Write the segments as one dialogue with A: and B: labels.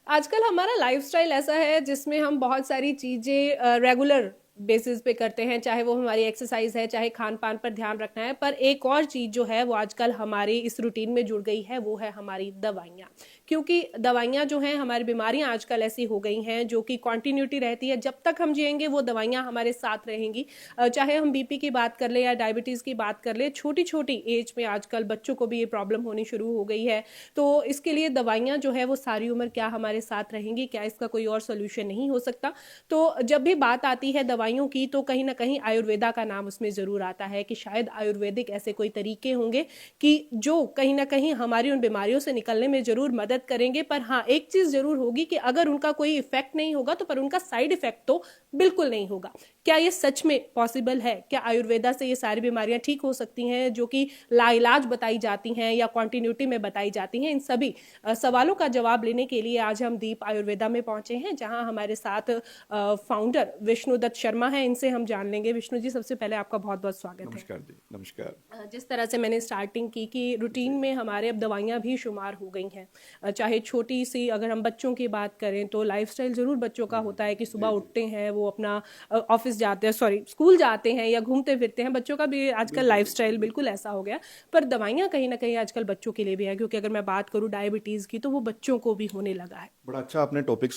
A: आजकल हमारा लाइफस्टाइल ऐसा है जिसमें हम बहुत सारी चीज़ें रेगुलर बेसिस पे करते हैं, चाहे वो हमारी एक्सरसाइज है, चाहे खान पान पर ध्यान रखना है। पर एक और चीज़ जो है वो आजकल हमारी इस रूटीन में जुड़ गई है, वो है हमारी दवाइयाँ। क्योंकि दवाइयाँ जो हैं, हमारी बीमारियाँ आजकल ऐसी हो गई हैं जो कि कॉन्टिन्यूटी रहती है। जब तक हम जिएंगे वो दवाइयाँ हमारे साथ रहेंगी। चाहे हम बीपी की बात कर ले या डायबिटीज़ की बात कर ले, छोटी छोटी एज में आजकल बच्चों को भी ये प्रॉब्लम होनी शुरू हो गई है। तो इसके लिए दवाइयाँ जो है वो सारी उम्र क्या हमारे साथ रहेंगी? क्या इसका कोई और सोल्यूशन नहीं हो सकता? तो जब भी बात आती है दवाइयों की, तो कहीं ना कहीं आयुर्वेदा का नाम उसमें ज़रूर आता है कि शायद आयुर्वेदिक ऐसे कोई तरीके होंगे कि जो कहीं ना कहीं हमारी उन बीमारियों से निकलने में ज़रूर मदद करेंगे। पर हाँ, एक चीज़ ज़रूर होगी कि अगर उनका कोई इफेक्ट नहीं होगा तो पर उनका साइड इफेक्ट तो बिल्कुल नहीं होगा। क्या ये सच में पॉसिबल है? क्या आयुर्वेदा से ये सारी बीमारियां ठीक हो सकती हैं जो कि लाइलाज बताई जाती हैं या कॉन्टिन्यूटी में बताई जाती हैं? इन सभी सवालों का जवाब लेने के लिए आज हम दीप आयुर्वेदा में पहुंचे हैं, जहां हमारे साथ फाउंडर विष्णुदत्त शर्मा हैं। इनसे हम जान लेंगे। विष्णु जी, सबसे पहले आपका बहुत बहुत स्वागत है।
B: नमस्कार जी, नमस्कार।
A: जिस तरह से मैंने स्टार्टिंग की कि रूटीन में हमारे अब दवाइयाँ भी शुमार हो गई हैं। चाहे छोटी सी अगर हम बच्चों की बात करें तो लाइफस्टाइल ज़रूर बच्चों का होता है कि सुबह
B: जी, जी,
A: उठते हैं, वो अपना ऑफिस जाते हैं, सॉरी स्कूल जाते हैं या घूमते फिरते हैं। बच्चों का भी आजकल
B: बिल्कुल, बिल्कुल,
A: लाइफस्टाइल
B: बिल्कुल।
A: बिल्कुल ऐसा हो गया। पर दवाइयाँ कहीं ना कहीं आजकल बच्चों के लिए भी है, क्योंकि अगर मैं बात करूँ डायबिटीज़ की तो वो बच्चों को भी होने लगा है।
B: बड़ा अच्छा आपने टॉपिक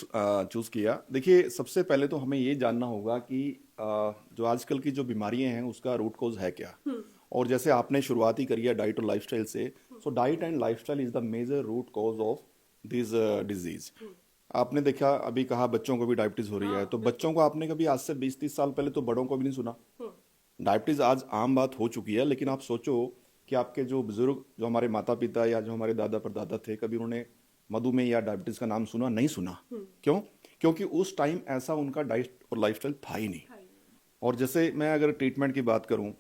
B: चूज़ किया। देखिए, सबसे पहले तो हमें ये जानना होगा कि अ, जो आजकल की जो बीमारियां हैं, उसका रूट कॉज है क्या? और जैसे आपने शुरुआत ही करी है डाइट और लाइफस्टाइल से, so diet and lifestyle is the major root cause of this disease. आपने देखा, अभी कहा बच्चों को भी डायबिटीज़ हो रही है, तो बच्चों को आपने कभी आज से 20-30 साल पहले तो बड़ों को भी नहीं सुना। डायबिटीज़ आज आम बात हो चुकी है, लेकिन आप सोचो कि आपके जो बुजुर्ग, जो हमारे माता पिता या जो हमारे दादा परदादा थे, कभी उन्होंने मधुमेह या डायबिटीज़ का नाम सुना? नहीं सुना। क्यों? क्योंकि उस टाइम ऐसा उनका डाइट और लाइफस्टाइल था ही नहीं। और जैसे मैं अगर ट्रीटमेंट की बात करूं,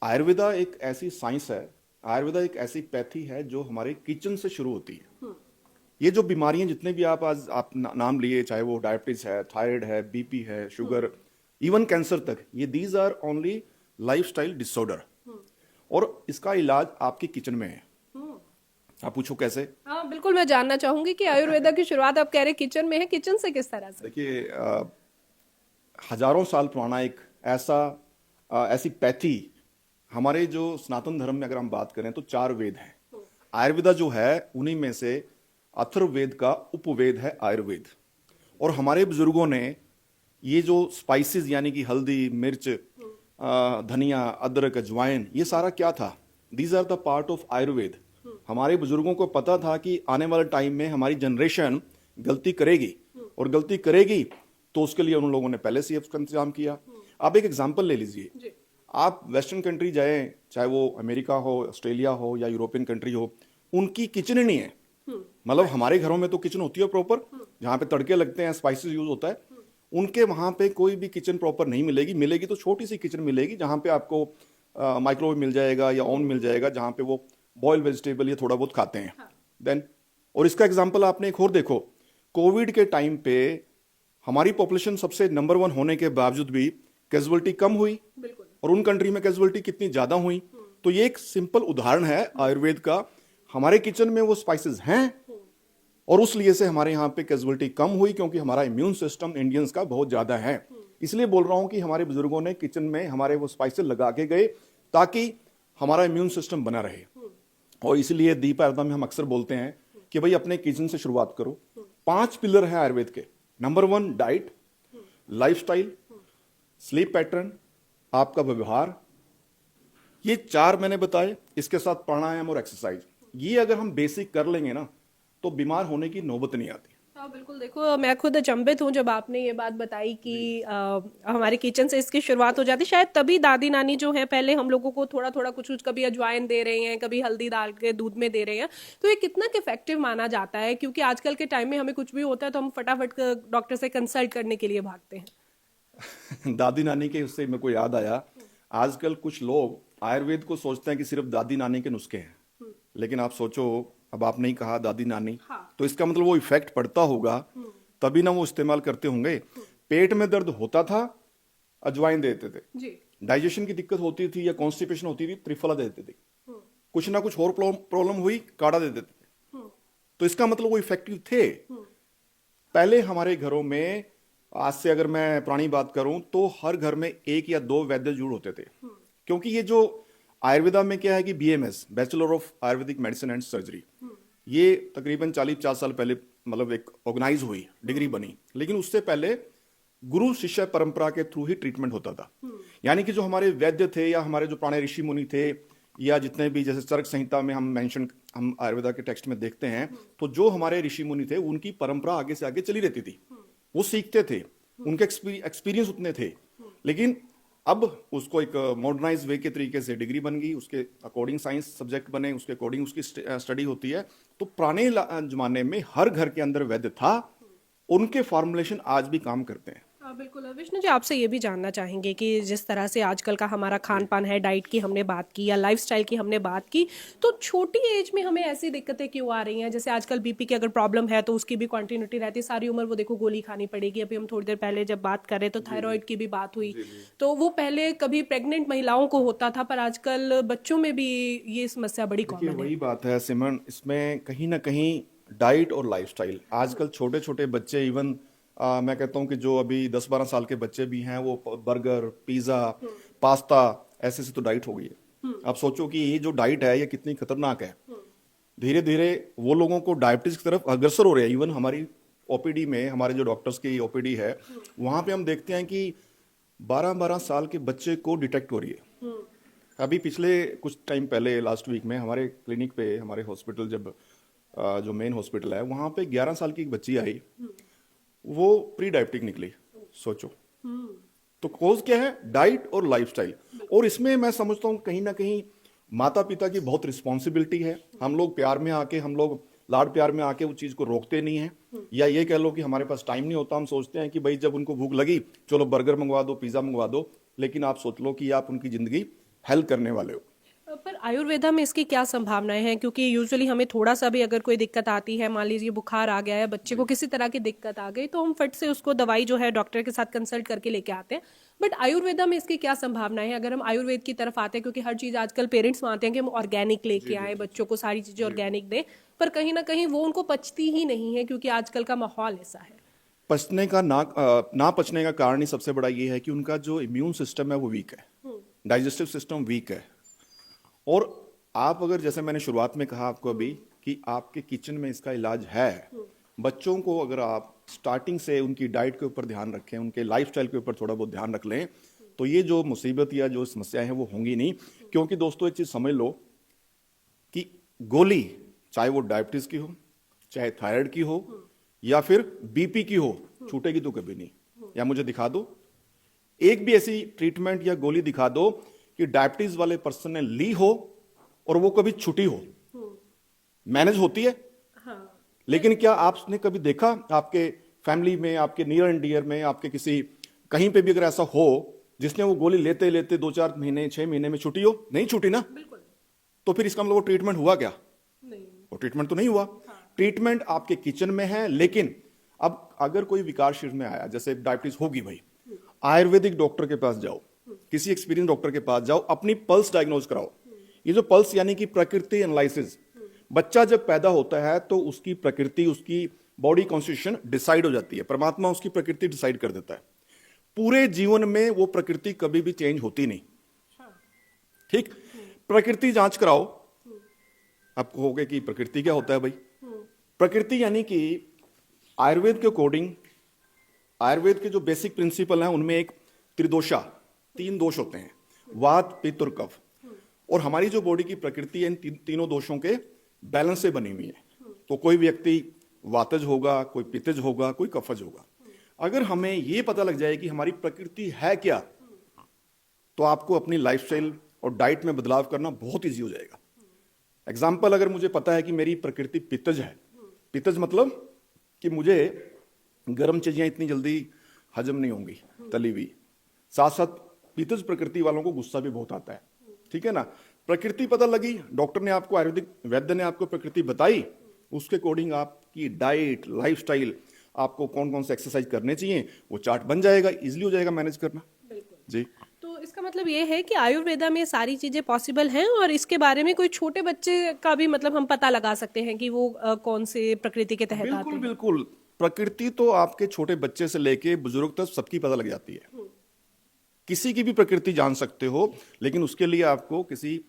B: आयुर्वेदा एक ऐसी साइंस है, आयुर्वेदा एक ऐसी पैथी है जो हमारे किचन से शुरू होती है। ये जो बीमारियां जितने भी आप आज नाम लिए, चाहे वो डायबिटीज है, थायराइड है, बीपी है, शुगर, इवन कैंसर तक, ये these are only lifestyle disorder. और इसका इलाज आपके किचन में है। आप पूछो कैसे?
A: हाँ बिल्कुल, मैं जानना चाहूंगी कि आयुर्वेदा की शुरुआत आप कह रहे किचन में है, किचन से किस तरह से?
B: देखिए, हजारों साल पुराना एक ऐसी पैथी, हमारे जो सनातन धर्म में अगर हम बात करें तो 4 वेद हैं। आयुर्वेदा जो है उन्हीं में से अथर्ववेद का उपवेद है आयुर्वेद। और हमारे बुजुर्गों ने ये जो स्पाइसेस, यानी कि हल्दी, मिर्च, धनिया, अदरक, अजवाइन, ये सारा क्या था? These are the part of Ayurveda. हमारे बुजुर्गों को पता था कि आने वाले टाइम में हमारी जनरेशन गलती करेगी, और गलती करेगी तो उसके लिए उन लोगों ने पहले से उसका इंतजाम किया। आप एक एग्जाम्पल ले लीजिए। आप वेस्टर्न कंट्री जाएं, चाहे वो अमेरिका हो, ऑस्ट्रेलिया हो या यूरोपियन कंट्री हो, उनकी किचन ही नहीं है। मतलब हमारे घरों में तो किचन होती है प्रॉपर, जहाँ पे तड़के लगते हैं, स्पाइसेस यूज होता है। उनके वहाँ पे कोई भी किचन प्रॉपर नहीं मिलेगी। मिलेगी तो छोटी सी किचन मिलेगी, जहाँ पे आपको माइक्रोवेव मिल जाएगा या ओवन मिल जाएगा, जहाँ पे वो बॉयल वेजिटेबल ये थोड़ा बहुत खाते हैं। देन, और इसका एग्जाम्पल आपने एक और देखो, कोविड के टाइम पे हमारी पॉपुलेशन सबसे नंबर 1 होने के बावजूद भी कैजुअलिटी कम हुई, और उन कंट्री में कैजुअलिटी कितनी ज्यादा हुई। तो ये एक सिंपल उदाहरण है आयुर्वेद का। हमारे किचन में वो स्पाइसेस हैं, और उस लिए से हमारे यहाँ पे कैजुअलिटी कम हुई, क्योंकि हमारा इम्यून सिस्टम इंडियंस का बहुत ज्यादा है। इसलिए बोल रहा हूं कि हमारे बुजुर्गों ने किचन में हमारे वो स्पाइसेस लगा के गए, ताकि हमारा इम्यून सिस्टम बना रहे। और इसलिए दीप आयुर्वेदा में हम अक्सर बोलते हैं कि भाई अपने किचन से शुरुआत करो। 5 पिलर हैं आयुर्वेद के। Number 1 diet, lifestyle, sleep pattern, आपका व्यवहार, ये 4 मैंने बताए। इसके साथ प्राणायाम और एक्सरसाइज, ये अगर हम बेसिक कर लेंगे ना, तो बीमार होने की नौबत नहीं आती।
A: हाँ बिल्कुल, देखो मैं खुद अचंभित हूँ जब आपने ये बात बताई कि हमारे किचन से इसकी शुरुआत हो जाती। शायद तभी दादी नानी जो है पहले हम लोगों को थोड़ा थोड़ा कुछ कुछ, कभी अजवाइन दे रहे हैं, कभी हल्दी डाल के दूध में दे रहे हैं। तो ये कितना इफेक्टिव माना जाता है? क्योंकि आजकल के टाइम में हमें कुछ भी होता है तो हम फटाफट डॉक्टर से कंसल्ट करने के लिए भागते हैं।
B: दादी नानी के उससे मेरे को याद आया, आजकल कुछ लोग आयुर्वेद को सोचते हैं कि सिर्फ दादी नानी के नुस्खे हैं। लेकिन आप सोचो, अब आपने ही कहा दादी नानी,
A: हाँ।
B: तो इसका मतलब वो इफेक्ट पड़ता होगा, तभी ना वो इस्तेमाल करते होंगे। पेट में दर्द होता था, अजवाइन देते थे।
A: जी।
B: डाइजेशन की दिक्कत होती थी या कॉन्स्टिपेशन होती थी, त्रिफला देते थे। कुछ ना कुछ और प्रॉब्लम हुई, काढ़ा दे देते थे। तो इसका मतलब वो इफेक्टिव थे। पहले हमारे घरों में, आज से अगर मैं पुरानी बात करूं, तो हर घर में एक या दो वैद्य जरूर होते थे। क्योंकि ये जो आयुर्वेदा में क्या है कि BMS, bachelor of Ayurvedic medicine and surgery, ये तकरीबन 40-50 साल पहले मतलब एक ऑर्गेनाइज हुई, डिग्री बनी। लेकिन उससे पहले गुरु शिष्य परंपरा के थ्रू ही ट्रीटमेंट होता था। यानी कि जो हमारे वैद्य थे या हमारे जो पुराने ऋषि मुनि थे, या जितने भी, जैसे चरक संहिता में हम आयुर्वेदा के टेक्स्ट में देखते हैं, तो जो हमारे ऋषि मुनि थे उनकी परंपरा आगे से आगे चली रहती थी, वो सीखते थे, उनके एक्सपीरियंस उतने थे। लेकिन अब उसको एक मॉडर्नाइज वे के तरीके से डिग्री बन गई, उसके अकॉर्डिंग साइंस सब्जेक्ट बने, उसके अकॉर्डिंग उसकी स्टडी होती है। तो पुराने जमाने में हर घर के अंदर वैद्य था, उनके फॉर्मुलेशन आज भी काम करते हैं।
A: बिल्कुल। विष्णु जी, आपसे ये भी जानना चाहेंगे कि जिस तरह से आजकल का हमारा खान पान है, डाइट की हमने बात की या लाइफस्टाइल की हमने बात की, तो छोटी एज में हमें ऐसी दिक्कतें क्यों आ रही हैं? जैसे आजकल बीपी की अगर प्रॉब्लम है तो उसकी भी कंटिन्यूटी रहती है, सारी उम्र वो देखो गोली खानी पड़ेगी। अभी हम थोड़ी देर पहले जब बात कर रहे तो थायराइड की भी बात हुई, तो वो पहले कभी प्रेग्नेंट महिलाओं को होता था, पर आजकल बच्चों में भी ये समस्या बड़ी
B: देखिए,
A: कॉमन है।
B: वही बात है सिमरन, इसमें कहीं ना कहीं डाइट और लाइफस्टाइल, आजकल छोटे छोटे बच्चे, इवन मैं कहता हूँ कि जो अभी 10-12 साल के बच्चे भी हैं, वो बर्गर, पिज्जा, पास्ता, ऐसे से तो डाइट हो गई है। आप सोचो कि ये जो डाइट है ये कितनी खतरनाक है। धीरे धीरे वो लोगों को डायबिटीज की तरफ अग्रसर हो रहे हैं। इवन हमारी OPD में, हमारे जो डॉक्टर्स की OPD है, वहां पे हम देखते हैं कि 12-12 साल के बच्चे को डिटेक्ट हो रही है। अभी पिछले कुछ टाइम पहले, लास्ट वीक में, हमारे क्लिनिक पे, हमारे हॉस्पिटल, जब जो मेन हॉस्पिटल है, वहां पे 11 साल की एक बच्ची आई, वो प्री डायबिटिक निकली। सोचो, तो कॉज क्या है? डाइट और लाइफस्टाइल। और इसमें मैं समझता हूँ कहीं ना कहीं माता पिता की बहुत रिस्पॉन्सिबिलिटी है। हम लोग प्यार में आके, हम लोग लाड प्यार में आके वो चीज को रोकते नहीं है, या ये कह लो कि हमारे पास टाइम नहीं होता। हम सोचते हैं कि भाई जब उनको भूख लगी, चलो बर्गर मंगवा दो, पिज्जा मंगवा दो। लेकिन आप सोच लो कि आप उनकी जिंदगी हेल्प करने वाले हो।
A: पर आयुर्वेदा में इसकी क्या संभावनाएं हैं? क्योंकि यूजुअली हमें थोड़ा सा भी अगर कोई दिक्कत आती है, मान लीजिए बुखार आ गया है, बच्चे को किसी तरह की दिक्कत आ गई, तो हम फट से उसको दवाई जो है डॉक्टर के साथ कंसल्ट करके लेके आते हैं। बट आयुर्वेदा में इसकी क्या संभावनाएं हैं अगर हम आयुर्वेद की तरफ आते हैं? क्योंकि हर चीज आजकल पेरेंट्स मानते हैं कि हम ऑर्गेनिक लेके आए, बच्चों को सारी चीजें ऑर्गेनिक दें, पर कहीं ना कहीं वो उनको पचती ही नहीं है, क्योंकि आजकल का माहौल ऐसा है।
B: पचने का ना पचने का कारण ही सबसे बड़ा ये है कि उनका जो इम्यून सिस्टम है वो वीक है, डाइजेस्टिव सिस्टम वीक है। और आप अगर, जैसे मैंने शुरुआत में कहा आपको अभी, कि आपके किचन में इसका इलाज है। बच्चों को अगर आप स्टार्टिंग से उनकी डाइट के ऊपर ध्यान रखें, उनके लाइफस्टाइल के ऊपर थोड़ा बहुत ध्यान रख लें, तो ये जो मुसीबत या जो समस्याएं हैं वो होंगी नहीं। क्योंकि दोस्तों, एक चीज समझ लो कि गोली, चाहे वो डायबिटीज की हो, चाहे थायराइड की हो, या फिर BP की हो, छूटेगी तो कभी नहीं। या मुझे दिखा दो एक भी ऐसी ट्रीटमेंट या गोली दिखा दो कि डायबिटीज वाले पर्सन ने ली हो और वो कभी छुटी हो। मैनेज होती है, लेकिन क्या आपने कभी देखा आपके फैमिली में, आपके नियर एंड डियर में, आपके किसी कहीं पे भी अगर ऐसा हो जिसने वो गोली लेते लेते 2-4 महीने, 6 महीने में छुटी हो? नहीं छुटी ना। तो फिर इसका मतलब वो ट्रीटमेंट हुआ क्या?
A: नहीं।
B: वो ट्रीटमेंट तो नहीं हुआ। ट्रीटमेंट आपके किचन में है। लेकिन अब अगर कोई विकार शरीर में आया, जैसे डायबिटीज होगी भाई, आयुर्वेदिक डॉक्टर के पास जाओ, किसी एक्सपीरियंस डॉक्टर के पास जाओ, अपनी पल्स डायग्नोज कराओ। ये जो पल्स यानी कि प्रकृति एनालिसिस, बच्चा जब पैदा होता है तो उसकी प्रकृति, उसकी बॉडी कॉन्स्टिट्यूशन डिसाइड हो जाती है। परमात्मा उसकी प्रकृति डिसाइड कर देता है। पूरे जीवन में वो प्रकृति कभी भी चेंज होती नहीं। ठीक, प्रकृति जांच कराओ, आपको कहोगे कि प्रकृति क्या होता है भाई? प्रकृति यानी कि आयुर्वेद के अकॉर्डिंग, आयुर्वेद के जो बेसिक प्रिंसिपल हैं उनमें एक त्रिदोषा, 3 दोष होते हैं, वात, पित्त और कफ। और हमारी जो बॉडी की प्रकृति है इन तीनों दोषों के बैलेंस से बनी हुई है। तो कोई व्यक्ति वातज होगा, कोई पित्तज होगा, कोई कफज होगा। अगर हमें ये पता लग जाए कि हमारी प्रकृति है क्या, तो आपको अपनी लाइफस्टाइल और डाइट में बदलाव करना बहुत ईजी हो जाएगा। एग्जाम्पल, अगर मुझे पता है कि मेरी प्रकृति पित्तज है, पित्तज मतलब कि मुझे गर्म चीजें इतनी जल्दी हजम नहीं होंगी, तली हुई। साथ साथ पित्तज प्रकृति वालों को गुस्सा भी बहुत आता है, ठीक है ना। प्रकृति पता लगी, डॉक्टर ने आपको, आयुर्वेदिक वैद्य ने आपको प्रकृति बताई, उसके अकॉर्डिंग आपकी डाइट, लाइफस्टाइल, आपको कौन कौन से एक्सरसाइज करने चाहिए, वो चार्ट बन जाएगा, इजीली हो जाएगा मैनेज करना।
A: बिल्कुल
B: जी।
A: तो इसका मतलब ये है कि आयुर्वेदा में सारी चीजें पॉसिबल हैं और इसके बारे में कोई छोटे बच्चे का भी मतलब हम पता लगा सकते हैं कि वो कौन से प्रकृति के तहत आते
B: बिल्कुल
A: हैं।
B: बिल्कुल, प्रकृति तो आपके छोटे बच्चे से लेके बुजुर्ग तक सबकी पता लग जाती है। किसी की भी प्रकृति जान सकते हो, लेकिन उसके लिए आपको किसी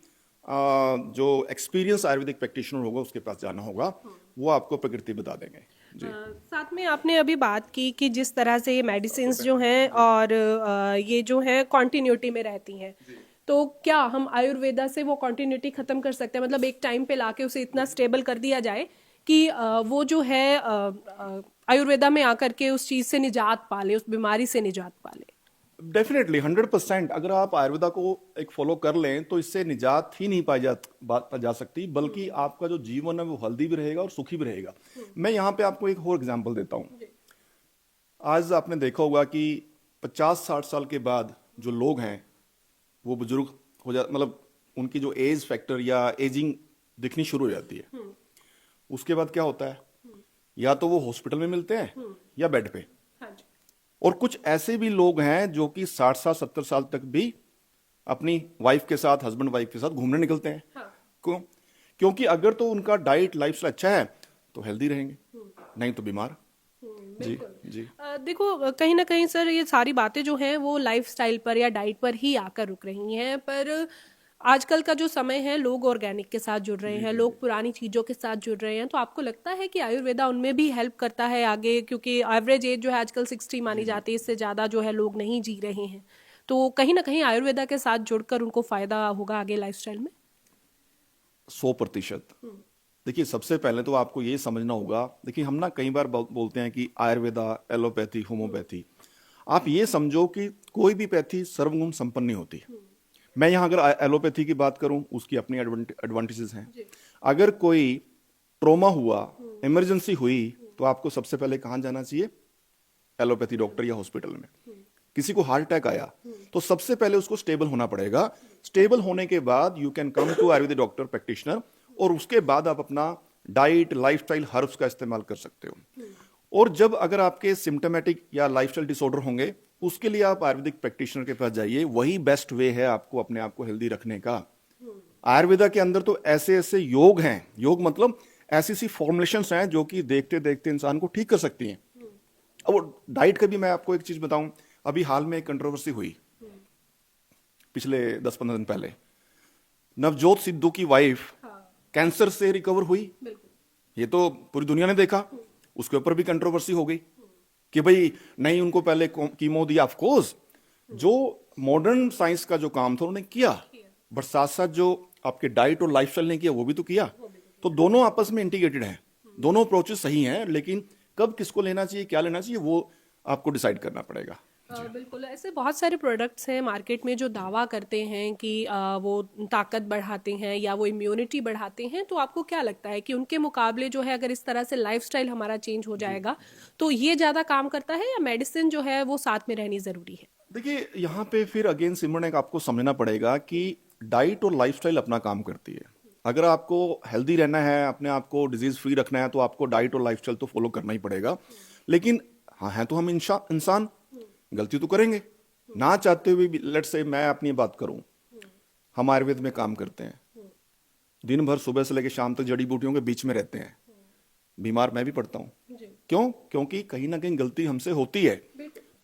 B: जो एक्सपीरियंस आयुर्वेदिक प्रैक्टिशनर होगा उसके पास जाना होगा, वो आपको प्रकृति बता देंगे जी।
A: साथ में आपने अभी बात की कि जिस तरह से ये मेडिसिन्स जो हैं और ये जो है कॉन्टिन्यूटी में रहती हैं, तो क्या हम आयुर्वेदा से वो कॉन्टिन्यूटी खत्म कर सकते हैं? मतलब एक टाइम पे लाके उसे इतना स्टेबल कर दिया जाए कि वो जो है आयुर्वेदा में आकर के उस चीज से निजात पा ले, उस बीमारी से निजात पा ले।
B: डेफिनेटली 100%, अगर आप आयुर्वेदा को एक फॉलो कर लें तो इससे निजात ही नहीं पाई जा सकती, बल्कि आपका जो जीवन है वो हेल्दी भी रहेगा और सुखी भी रहेगा। मैं यहाँ पे आपको एक और एग्जांपल देता हूँ। आज आपने देखा होगा कि 50-60 साल के बाद जो लोग हैं वो बुजुर्ग हो जा, मतलब उनकी जो एज फैक्टर या एजिंग दिखनी शुरू हो जाती है। उसके बाद क्या होता है, या तो वो हॉस्पिटल में मिलते हैं या बेड पे। और कुछ ऐसे भी लोग हैं जो कि 60 साल 70 साल तक भी अपनी वाइफ के साथ, हस्बैंड वाइफ के साथ घूमने निकलते हैं। क्यों? क्योंकि अगर तो उनका डाइट लाइफस्टाइल अच्छा है तो हेल्दी रहेंगे, नहीं तो बीमार। जी जी।
A: देखो कहीं ना कहीं सर ये सारी बातें जो हैं वो लाइफस्टाइल पर या डाइट पर ही आकर रुक रही हैं, पर आजकल का जो समय है लोग ऑर्गेनिक के साथ जुड़ रहे हैं, लोग पुरानी चीज़ों के साथ जुड़ रहे हैं, तो आपको लगता है कि आयुर्वेदा उनमें भी हेल्प करता है आगे? क्योंकि एवरेज एज जो है आजकल 60 मानी जाती है, इससे ज़्यादा जो है लोग नहीं जी रहे हैं, तो कहीं ना कहीं आयुर्वेदा के साथ जुड़कर उनको फायदा होगा आगे लाइफस्टाइल में?
B: 100%। देखिए, सबसे पहले तो आपको ये समझना होगा, देखिए हम ना कई बार बोलते हैं कि आयुर्वेदा, एलोपैथी, होम्योपैथी। आप ये समझो कि कोई भी पैथी सर्वगुण संपन्न नहीं होती। मैं यहाँ अगर एलोपैथी की बात करूं, उसकी अपनी एडवांटेजेस हैं। अगर कोई ट्रोमा हुआ, इमरजेंसी हुई, तो आपको सबसे पहले कहाँ जाना चाहिए? एलोपैथी डॉक्टर या हॉस्पिटल में। किसी को हार्ट अटैक आया तो सबसे पहले उसको स्टेबल होना पड़ेगा। स्टेबल होने के बाद you can come to Ayurvedic doctor practitioner, और उसके बाद आप अपना डाइट, लाइफस्टाइल, हर्ब्स का इस्तेमाल कर सकते हो। और जब अगर आपके सिम्टोमेटिक या लाइफस्टाइल डिसऑर्डर होंगे, उसके लिए आप आयुर्वेदिक प्रैक्टिशनर के पास जाइए। वही बेस्ट वे है आपको अपने आप को हेल्दी रखने का। आयुर्वेदा के अंदर तो ऐसे ऐसे योग हैं, योग मतलब ऐसी ऐसी फॉर्मुलेशंस हैं जो कि देखते देखते इंसान को ठीक कर सकती हैं। अब डाइट का भी मैं आपको एक चीज बताऊं, अभी हाल में एक कंट्रोवर्सी हुई पिछले 10-15 दिन पहले। नवजोत सिद्धू की वाइफ कैंसर से रिकवर हुई, ये तो पूरी दुनिया ने देखा। उसके ऊपर भी कंट्रोवर्सी हो गई कि भाई नहीं, उनको पहले कीमो दिया। ऑफ कोर्स जो मॉडर्न साइंस का जो काम था उन्होंने किया, बट साथ साथ जो आपके डाइट और लाइफस्टाइल ने किया वो भी तो किया। तो दोनों आपस में इंटीग्रेटेड हैं, दोनों अप्रोचेस सही हैं, लेकिन कब किसको लेना चाहिए, क्या लेना चाहिए, वो आपको डिसाइड करना पड़ेगा।
A: बिल्कुल, ऐसे बहुत सारे प्रोडक्ट्स हैं मार्केट में जो दावा करते हैं कि वो ताकत बढ़ाते हैं या वो इम्यूनिटी बढ़ाते हैं, तो आपको क्या लगता है कि उनके मुकाबले जो है अगर इस तरह से लाइफस्टाइल हमारा चेंज हो जाएगा तो ये ज़्यादा काम करता है या मेडिसिन जो है वो साथ में रहनी ज़रूरी है?
B: देखिए, यहाँ पे फिर अगेन सिमरन, एक आपको समझना पड़ेगा कि डाइट और लाइफस्टाइल अपना काम करती है। अगर आपको हेल्दी रहना है, अपने आप को डिजीज फ्री रखना है, तो आपको डाइट और लाइफस्टाइल तो फॉलो करना ही पड़ेगा। लेकिन हाँ, है तो हम इंसान, गलती तो करेंगे ना चाहते हुए भी। लेट्स से मैं अपनी बात करूं, हम आयुर्वेद में काम करते हैं, दिन भर सुबह से लेकर शाम तक जड़ी बूटियों के बीच में रहते हैं, बीमार मैं भी पड़ता हूं। क्यों? क्योंकि कहीं ना कहीं गलती हमसे होती है।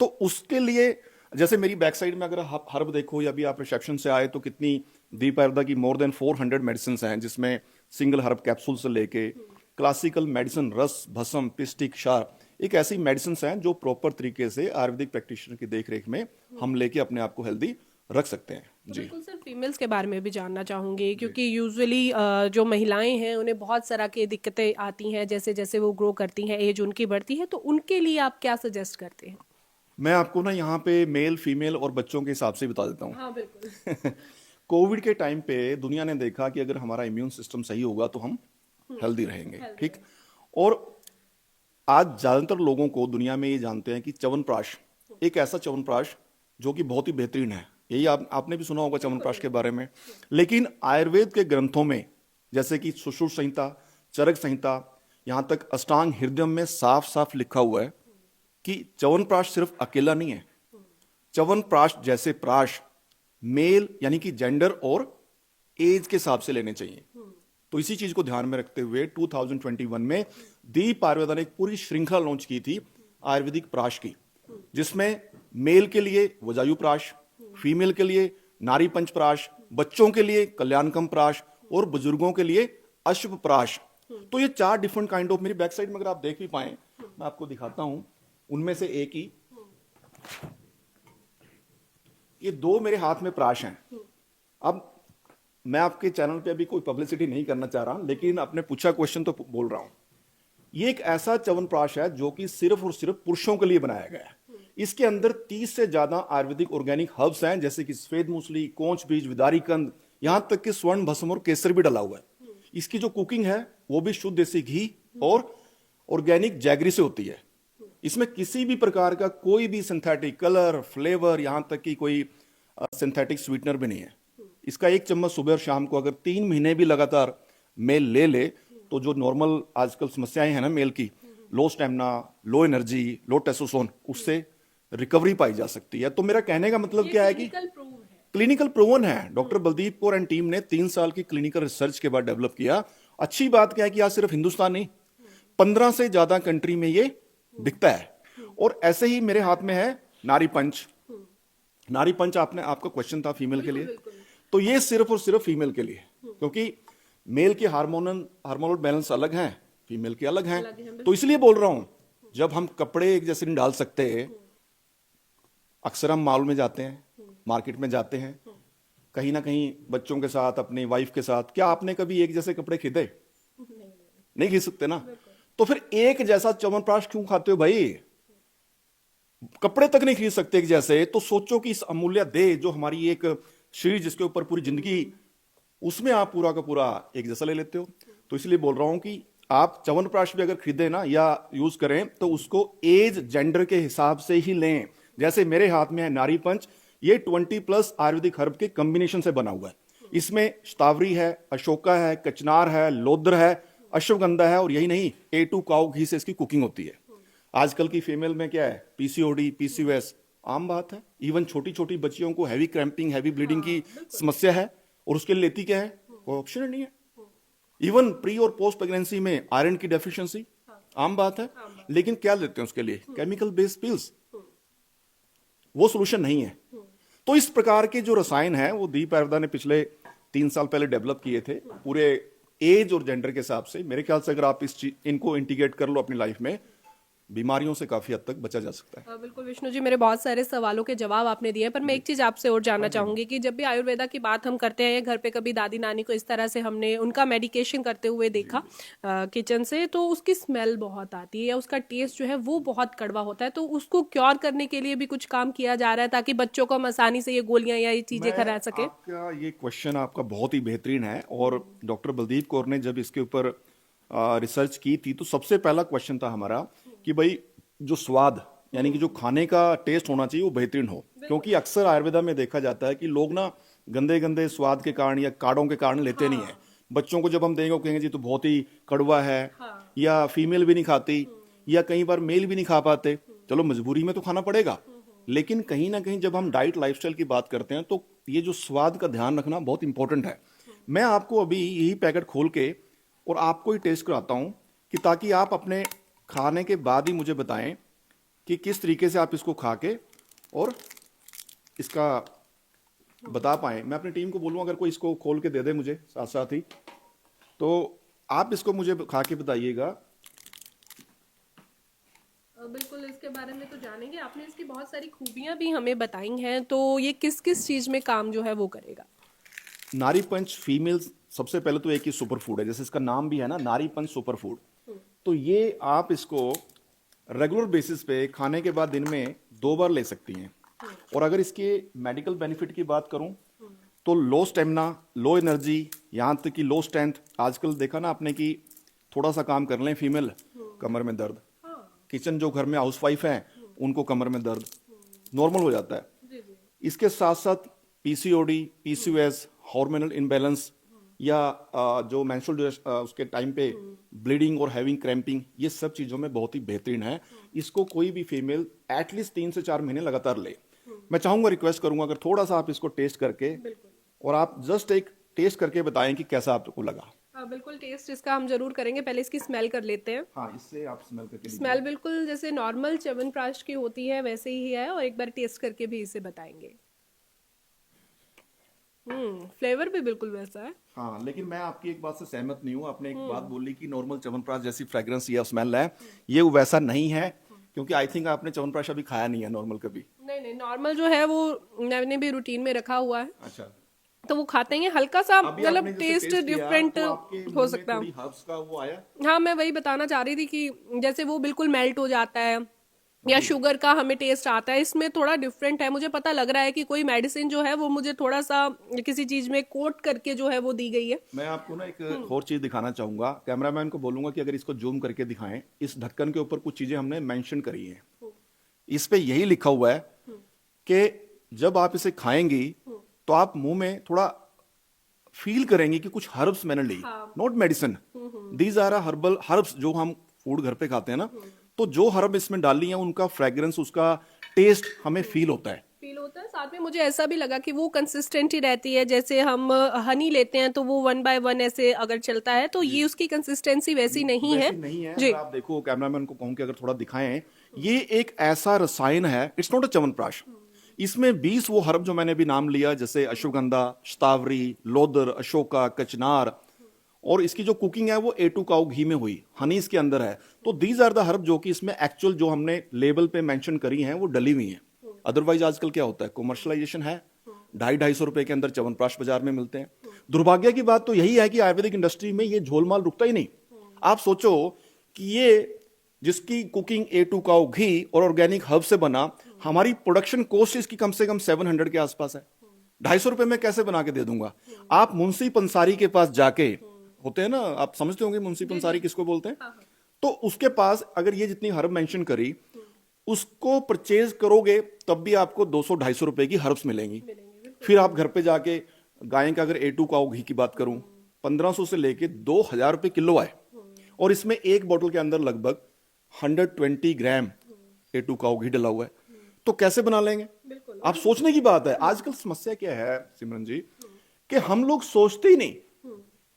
B: तो उसके लिए जैसे मेरी बैक साइड में अगर हर्ब देखो, या भी आप रिसेप्शन से आए तो कितनी दीप आयुर्वेदा की मोर देन 400 मेडिसिन हैं, जिसमें सिंगल हर्ब कैप्सूल से लेके क्लासिकल मेडिसिन, रस, भस्म, पिस्टिक, क्षार, एक ऐसी मेडिसिन हैं जो प्रॉपर तरीके से आयुर्वेदिक प्रैक्टिशनर की देखरेख में हम लेके अपने आप को हेल्दी रख सकते हैं। जी
A: बिल्कुल सर, फीमेल्स के बारे में भी जानना चाहूंगी, क्योंकि यूजुअली जो महिलाएं हैं उन्हें बहुत सारा की दिक्कतें आती हैं जैसे जैसे वो ग्रो करती हैं, एज उनकी बढ़ती है, तो उनके लिए आप क्या सजेस्ट करते हैं?
B: मैं आपको ना यहाँ पे मेल, फीमेल और बच्चों के हिसाब से बता देता हूँ।
A: हाँ बिल्कुल।
B: कोविड के टाइम पे दुनिया ने देखा कि अगर हमारा इम्यून सिस्टम सही होगा तो हम हेल्दी रहेंगे, ठीक। और आज ज्यादातर लोगों को दुनिया में ये जानते हैं कि च्यवनप्राश एक ऐसा च्यवनप्राश जो कि बहुत ही बेहतरीन है। यही आपने भी सुना होगा च्यवनप्राश के बारे में। लेकिन आयुर्वेद के ग्रंथों में जैसे कि सुश्रुत संहिता, चरक संहिता, यहाँ तक अष्टांग हृदयम में साफ साफ लिखा हुआ है कि च्यवनप्राश सिर्फ अकेला नहीं है। च्यवनप्राश जैसे प्राश मेल यानी कि जेंडर और एज के हिसाब से लेने चाहिए। तो इसी चीज को ध्यान में रखते हुए 2021 में दीप आयुर्वेदा ने एक पूरी श्रृंखला लॉन्च की थी आयुर्वेदिक प्राश की, जिसमें मेल के लिए वजायु प्राश, फीमेल के लिए नारी पंच प्राश, बच्चों के लिए कल्याणकम प्राश और बुजुर्गों के लिए अश्व प्राश। तो ये 4 डिफरेंट काइंड ऑफ, मेरी बैक साइड में अगर आप देख भी पाए, मैं आपको दिखाता हूं उनमें से एक ही, ये 2 मेरे हाथ में प्राश हैं। अब मैं आपके चैनल पे अभी कोई पब्लिसिटी नहीं करना चाह रहा, लेकिन आपने पूछा क्वेश्चन तो बोल रहा हूं। ये एक ऐसा च्यवनप्राश है जो कि सिर्फ और सिर्फ पुरुषों के लिए बनाया गया है। इसके अंदर 30 से ज्यादा आयुर्वेदिक ऑर्गेनिक हर्ब्स हैं, जैसे कि सफेद मूसली, कोंच बीज, विदारी कंद, यहां तक कि स्वर्ण भस्म और केसर भी डला हुआ है। इसकी जो कुकिंग है वो भी शुद्ध देसी घी और ऑर्गेनिक जैगरी से होती है। इसमें किसी भी प्रकार का कोई भी सिंथेटिक कलर, फ्लेवर, यहां तक कि कोई सिंथेटिक स्वीटनर भी नहीं है। इसका 1 चम्मच सुबह और शाम को अगर 3 महीने भी लगातार मेल ले ले, तो जो नॉर्मल आजकल समस्याएं हैं ना मेल की, लो स्टेमिना, लो एनर्जी, लो टेस्टोस्टेरोन, उससे रिकवरी पाई जा सकती है। तो मेरा कहने का मतलब क्या है कि क्लिनिकल प्रूवन है। Doctor Baldeep Kaur and team ने 3 साल की क्लिनिकल रिसर्च के बाद डेवलप किया। अच्छी बात क्या है कि आज सिर्फ हिंदुस्तान नहीं, 15 से ज्यादा कंट्री में ये दिखता है। और ऐसे ही मेरे हाथ में है नारी पंच। नारी पंच आपका क्वेश्चन था फीमेल के लिए, तो ये सिर्फ और सिर्फ फीमेल के लिए, क्योंकि मेल के हार्मोनल बैलेंस अलग हैं, फीमेल के अलग हैं। तो इसलिए बोल रहा हूं, जब हम कपड़े एक जैसे नहीं डाल सकते, अक्सर हम मॉल में जाते हैं, मार्केट में जाते हैं, कहीं ना कहीं बच्चों के साथ, अपनी वाइफ के साथ, क्या आपने कभी एक जैसे कपड़े खरीदे? नहीं खरीद सकते ना। तो फिर एक जैसा च्यवनप्राश क्यों खाते हो भाई? कपड़े तक नहीं खरीद सकते एक जैसे, तो सोचो कि इस अमूल्य देह जो हमारी एक शरीर जिसके ऊपर पूरी जिंदगी, उसमें आप पूरा का पूरा एक जैसा ले लेते हो। तो इसलिए बोल रहा हूं कि आप च्यवनप्राश भी अगर खरीदे ना या यूज करें, तो उसको एज जेंडर के हिसाब से ही लें। जैसे मेरे हाथ में है नारी पंच, ये 20+ आयुर्वेदिक हर्ब के कॉम्बिनेशन से बना हुआ है। इसमें शतावरी है, अशोका है, कचनार है, लोद्र है, अश्वगंधा है, और यही नहीं, A2 काऊ घी से इसकी कुकिंग होती है। आजकल की फीमेल में क्या है, पीसीओडी, पीसीओएस आम बात है। इवन छोटी छोटी बच्चियों को हैवी क्रैम्पिंग, हैवी ब्लीडिंग की समस्या है, और उसके लिए लेती क्या है? कोई ऑप्शन नहीं है। इवन प्री और पोस्ट प्रेगनेंसी में आयरन की डेफिशिएंसी आम बात है, लेकिन क्या लेते हैं उसके लिए? Chemical based pills. वो सोल्यूशन नहीं है। तो इस प्रकार के जो रसायन है वो दीप आयुर्वेदा ने पिछले 3 साल पहले डेवलप किए थे, पूरे एज और जेंडर के हिसाब से। मेरे ख्याल से अगर आप इनको इंटीग्रेट कर लो अपनी लाइफ में, बीमारियों से काफी हद तक बचा जा सकता है।
A: बिल्कुल विष्णु जी, मेरे बहुत सारे सवालों के जवाब आपने दिए, पर मैं एक चीज आपसे और जानना चाहूंगी कि जब भी आयुर्वेदा की बात हम करते हैं, घर पे कभी दादी नानी को इस तरह से हमने उनका मेडिकेशन करते हुए देखा किचन से, तो उसकी स्मेल बहुत आती है या उसका टेस्ट जो है वो बहुत कड़वा होता है। तो उसको क्योर करने के लिए भी कुछ काम किया जा रहा है ताकि बच्चों को हम आसानी से ये गोलियां या ये चीजें खा सके?
B: आपका ये क्वेश्चन आपका बहुत ही बेहतरीन है, और डॉक्टर बलदीप कौर ने जब इसके ऊपर रिसर्च की थी, तो सबसे पहला क्वेश्चन था हमारा कि भाई जो स्वाद, यानी कि जो खाने का टेस्ट होना चाहिए वो बेहतरीन हो। क्योंकि अक्सर आयुर्वेदा में देखा जाता है कि लोग ना गंदे गंदे स्वाद के कारण या काढ़ों के कारण लेते नहीं है। बच्चों को जब हम देंगे वो कहेंगे जी तो बहुत ही कड़वा है, या फीमेल भी नहीं खाती, या कई बार मेल भी नहीं खा पाते। चलो मजबूरी में तो खाना पड़ेगा, लेकिन कहीं ना कहीं जब हम डाइट लाइफस्टाइल की बात करते हैं, तो ये जो स्वाद का ध्यान रखना बहुत इंपॉर्टेंट है। मैं आपको अभी यही पैकेट खोल के और आपको ही टेस्ट कराता हूं, कि ताकि आप अपने खाने के बाद ही मुझे बताएं कि किस तरीके से आप इसको खा के और इसका बता पाएं। मैं अपनी टीम को बोलूं अगर कोई इसको खोल के दे दे मुझे साथ साथ ही, तो आप इसको मुझे खा के बताइएगा।
A: बिल्कुल, इसके बारे में तो जानेंगे। आपने इसकी बहुत सारी खूबियां भी हमें बताई हैं, तो ये किस किस चीज में काम जो है वो करेगा?
B: नारी पंच फीमेल्स सबसे पहले तो एक ही सुपर फूड है, जैसे इसका नाम भी है ना, नारी पंच सुपर फूड। तो ये आप इसको रेगुलर बेसिस पे खाने के बाद दिन में 2 बार ले सकती हैं। और अगर इसके मेडिकल बेनिफिट की बात करूं, तो लो स्टेमिना, लो एनर्जी, यहां तक कि लो स्ट्रेंथ। आजकल देखा ना आपने कि थोड़ा सा काम कर लें फीमेल, कमर में दर्द। किचन जो घर में हाउसवाइफ हैं उनको कमर में दर्द नॉर्मल हो जाता है। इसके साथ साथ पीसीओडी, पीसीओएस, हार्मोनल इम्बैलेंस, या जो मेंस्ट्रुअल उसके टाइम पे ब्लीडिंग और हैविंग क्रैम्पिंग, ये सब चीज़ों में बहुत ही बेहतरीन है। इसको कोई भी फीमेल एटलीस्ट 3 से 4 महीने लगातार ले। मैं चाहूंगा, रिक्वेस्ट करूंगा, अगर थोड़ा सा आप इसको टेस्ट करके और आप जस्ट एक टेस्ट करके बताएं कि कैसा आपको लगा।
A: बिल्कुल, टेस्ट इसका हम जरूर करेंगे। पहले इसकी स्मेल कर लेते हैं।
B: हाँ, इससे आप स्मेल करके लीजिए।
A: स्मेल बिल्कुल जैसे नॉर्मल च्यवनप्राश की होती है वैसे ही है, और एक बार टेस्ट करके भी इसे बताएंगे। फ्लेवर भी बिल्कुल वैसा है।
B: हाँ, लेकिन मैं आपकी एक बात से सहमत नहीं हूँ। आपने एक बात बोली कि नॉर्मल च्यवनप्राश जैसी फ्रेग्रेंस या स्मेल है, ये वैसा नहीं है, क्योंकि आई थिंक आपने च्यवनप्राश अभी खाया नहीं है नॉर्मल कभी।
A: नहीं नहीं, नॉर्मल जो है वो मैंने भी रूटीन में रखा हुआ है,
B: अच्छा,
A: तो वो खाते हैं। हल्का सा
B: अभी
A: मतलब
B: आपने जैसे
A: टेस्ट
B: टेस्ट किया
A: डिफरेंट
B: तो आपके
A: हो
B: मुंह में
A: सकता है।
B: थोड़ी हर्ब्स का वो आया।
A: हाँ, मैं वही बताना चाह रही थी कि जैसे वो बिल्कुल मेल्ट हो जाता है, या शुगर का हमें टेस्ट आता है, इसमें थोड़ा डिफरेंट है। मुझे पता लग रहा है कि कोई मेडिसिन जो है वो मुझे थोड़ा सा किसी चीज में कोट करके जो है वो दी गई है।
B: मैं आपको ना एक और चीज दिखाना चाहूंगा, कैमरामैन को बोलूंगा कि अगर इसको जूम करके दिखाएं। इस ढक्कन के ऊपर कुछ चीजें हमने मेंशन करी हैं, इस पे यही लिखा हुआ है कि जब आप इसे खाएंगी तो आप मुंह में थोड़ा फील करेंगे कि कुछ हर्ब्स मैंने ली, not medicine. These are herbal herbs जो हम फूड घर पे खाते हैं ना, तो जो हर्ब इसमें डाली हैं उनका फ्रेग्रेंस, उसका टेस्ट हमें फील होता है।
A: फील होता है। साथ में मुझे ऐसा भी लगा कि वो कंसिस्टेंट ही रहती है। जैसे हम हनी लेते हैं तो वो 1 बाय 1 ऐसे अगर चलता है, तो ये उसकी कंसिस्टेंसी वैसी नहीं है।
B: वैसी नहीं है।
A: जी,
B: अगर आप देखो, कैमरामैन को कहूं कि अगर थोड़ा दिखाएं, ये एक ऐसा रसायन है, इट्स नॉट अ च्यवनप्राश। इसमें 20 वो हर्ब जो मैंने भी नाम लिया, जैसे अश्वगंधा, शतावरी, लोदर, अशोका, कचनार, और इसकी जो कुकिंग है वो A2 काऊ घी में हुई, हनी इसके अंदर है। तो दीज आर द हर्ब जो कि इसमें एक्चुअल जो हमने लेबल पे मेंशन करी हैं वो डली हुई हैं। अदरवाइज आजकल क्या होता है, कमर्शलाइजेशन है, 250-250 रुपए के अंदर च्यवनप्राश बाजार में मिलते हैं। दुर्भाग्य की बात तो यही है कि आयुर्वेदिक इंडस्ट्री में ये झोलमाल रुकता ही नहीं। आप सोचो कि ये जिसकी कुकिंग A2 काऊ घी और ऑर्गेनिक हर्ब से बना, हमारी प्रोडक्शन कॉस्ट इसकी कम से कम 700 के आसपास है। 250 रुपए में कैसे बना के दे दूंगा। आप मुंशी पंसारी के पास जाके, होते हैं ना, आप समझते होंगे मुंशी पंसारी किसको बोलते हैं, तो उसके पास अगर ये जितनी हर्ब मेंशन करी उसको परचेज करोगे तब भी आपको 200-250 रुपए की हर्ब्स मिलेंगी। फिर आप घर पे जाके, गाय का अगर A2 काऊ घी की बात करूं, 1500 से लेके 2000 रुपए किलो आए, और इसमें एक बोतल के अंदर लगभग 120 ग्राम A2 काऊ घी डला हुआ है। तो कैसे बना लेंगे? आप सोचने की बात है। आजकल समस्या क्या है सिमरन जी, कि हम लोग सोचते ही नहीं।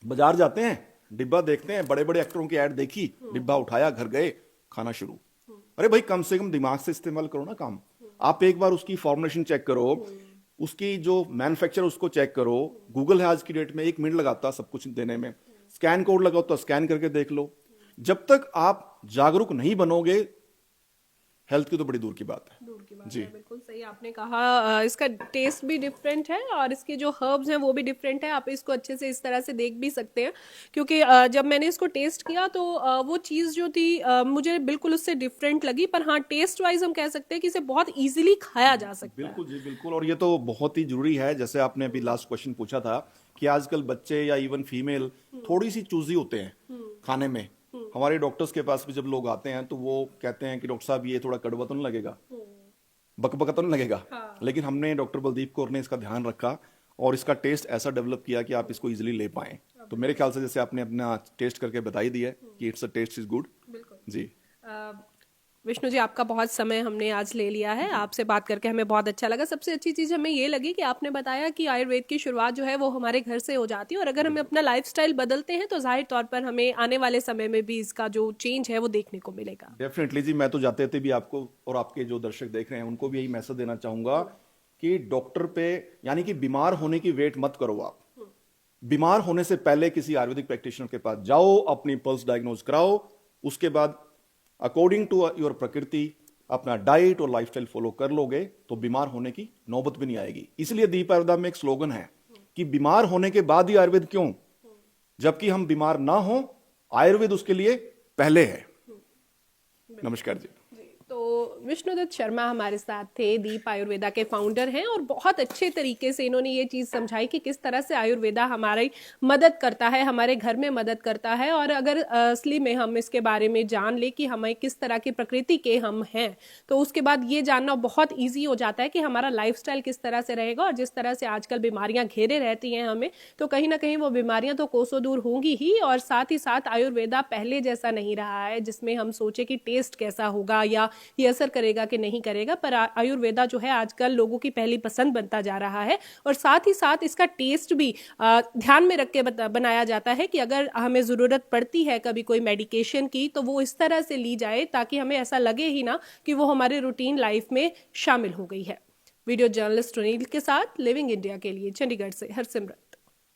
B: बाजार जाते हैं, डिब्बा देखते हैं, बड़े बड़े एक्टरों की ऐड देखी, डिब्बा उठाया, घर गए, खाना शुरू। अरे भाई, कम से कम दिमाग से इस्तेमाल करो ना काम। आप एक बार उसकी फॉर्मुलेशन चेक करो, उसकी जो मैन्युफैक्चर उसको चेक करो। गूगल है आज की डेट में, 1 मिनट लगाता सब कुछ देने में। स्कैन कोड लगाओ तो स्कैन करके देख लो। जब तक आप जागरूक नहीं बनोगे, हेल्थ की तो बड़ी दूर की बात है। जी,
A: बिल्कुल सही आपने कहा। इसका टेस्ट भी डिफरेंट है और इसके जो हर्ब्स हैं वो भी डिफरेंट है। आप इसको अच्छे से इस तरह से देख भी सकते हैं, क्योंकि जब मैंने इसको टेस्ट किया तो वो चीज़ जो थी मुझे बिल्कुल उससे डिफरेंट लगी। पर हाँ, टेस्ट वाइज हम कह सकते हैं कि इसे बहुत इजीली खाया जा सकता है।
B: बिल्कुल जी, बिल्कुल। और ये तो बहुत ही जरूरी है। जैसे आपने अभी लास्ट क्वेश्चन पूछा था कि आजकल बच्चे या इवन फीमेल थोड़ी सी चूजी होते हैं खाने में। हमारे डॉक्टर्स के पास भी जब लोग आते हैं तो वो कहते हैं कि डॉक्टर साहब ये थोड़ा कड़वा तो नहीं लगेगा, बकबका तो नहीं लगेगा। लेकिन हमने, डॉक्टर बलदीप कौर ने इसका ध्यान रखा और इसका टेस्ट ऐसा डेवलप किया कि आप इसको इजीली ले पाएं। तो मेरे ख्याल से जैसे आपने अपना टेस्ट करके बताई दी है कि it's a test is good. जी,
A: विष्णु जी, आपका बहुत समय हमने आज ले लिया है। आपसे बात करके हमें बहुत अच्छा लगा। सबसे अच्छी चीज़ हमें ये लगी कि आपने बताया कि आयुर्वेद की शुरुआत जो है वो हमारे घर से हो जाती है, और अगर हम अपना लाइफस्टाइल बदलते हैं तो जाहिर तौर पर हमें आने वाले समय में भी इसका जो चेंज है वो देखने को मिलेगा।
B: डेफिनेटली जी। मैं तो जाते थे भी आपको और आपके जो दर्शक देख रहे हैं उनको भी यही मैसेज देना चाहूंगा कि डॉक्टर पे, यानी कि बीमार होने की वेट मत करो आप। बीमार होने से पहले किसी आयुर्वेदिक प्रैक्टिशनर के पास जाओ, अपनी पल्स डायग्नोज कराओ, उसके बाद अकॉर्डिंग टू योर प्रकृति अपना डाइट और लाइफस्टाइल फॉलो कर लोगे तो बीमार होने की नौबत भी नहीं आएगी। इसलिए दीप आयुर्वेदा में एक स्लोगन है कि बीमार होने के बाद ही आयुर्वेद क्यों, जबकि हम बीमार ना हो, आयुर्वेद उसके लिए पहले है। नमस्कार जी।
A: तो विष्णुदत्त शर्मा हमारे साथ थे, दीप आयुर्वेदा के फाउंडर हैं, और बहुत अच्छे तरीके से इन्होंने ये चीज़ समझाई कि किस तरह से आयुर्वेदा हमारी मदद करता है, हमारे घर में मदद करता है। और अगर असली में हम इसके बारे में जान ले कि हमें किस तरह की प्रकृति के हम हैं, तो उसके बाद ये जानना बहुत ईजी हो जाता है कि हमारा लाइफस्टाइल किस तरह से रहेगा। और जिस तरह से आजकल बीमारियां घेरे रहती हैं हमें, तो कहीं ना कहीं वो बीमारियां तो कोसों दूर होंगी ही, और साथ ही साथ आयुर्वेदा पहले जैसा नहीं रहा है जिसमें हम सोचे कि टेस्ट कैसा होगा या ये असर असर करेगा कि नहीं करेगा, पर आयुर्वेदा जो है आजकल लोगों की पहली पसंद बनता जा रहा है। और साथ ही साथ इसका टेस्ट भी ध्यान में रख के बनाया जाता है कि अगर हमें ज़रूरत पड़ती है कभी कोई मेडिकेशन की तो वो इस तरह से ली जाए ताकि हमें ऐसा लगे ही ना कि वो हमारे रूटीन लाइफ में शामिल हो गई है। वीडियो जर्नलिस्ट सुनील के साथ लिविंग इंडिया के लिए चंडीगढ़ से हरसिमरत।